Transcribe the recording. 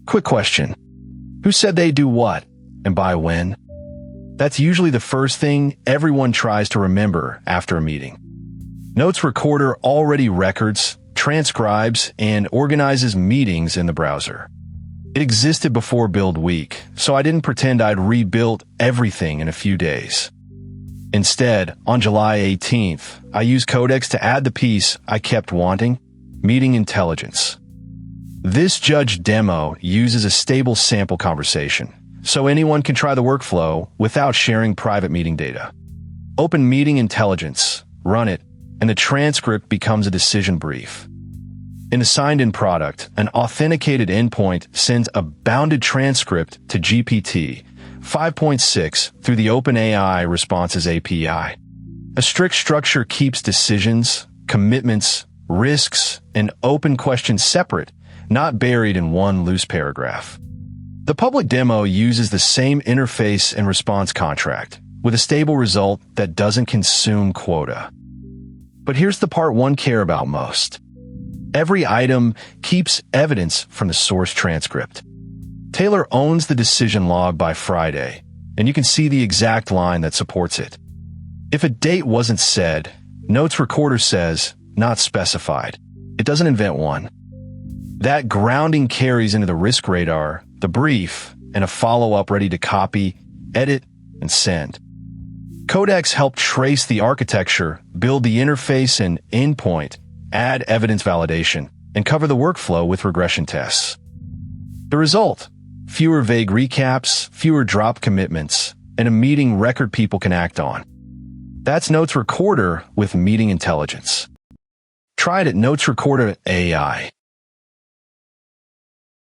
Quick question. Who said they do what, and by when? That's usually the first thing everyone tries to remember after a meeting. Notes Recorder already records, transcribes, and organizes meetings in the browser. It existed before Build Week, so I didn't pretend I'd rebuilt everything in a few days. Instead, on July 18th, I used Codex to add the piece I kept wanting, meeting intelligence. This judge demo uses a stable sample conversation, so anyone can try the workflow without sharing private meeting data. Open meeting intelligence, run it, and the transcript becomes a decision brief. In the signed-in product, an authenticated endpoint sends a bounded transcript to GPT-5.6 through the OpenAI Responses API. A strict structure keeps decisions, commitments, risks, and open questions separate, not buried in one loose paragraph. The public demo uses the same interface and response contract, with a stable result that doesn't consume quota. But here's the part one care about most. Every item keeps evidence from the source transcript. Taylor owns the decision log by Friday, and you can see the exact line that supports it. If a date wasn't said, Notes Recorder says, not specified. It doesn't invent one. That grounding carries into the risk radar, the brief, and a follow-up ready to copy, edit, and send. Codex helped trace the architecture, build the interface and endpoint, add evidence validation, and cover the workflow with regression tests. The result? Fewer vague recaps, fewer drop commitments, and a meeting record people can act on. That's Notes Recorder with meeting intelligence. Try it at Notes Recorder AI.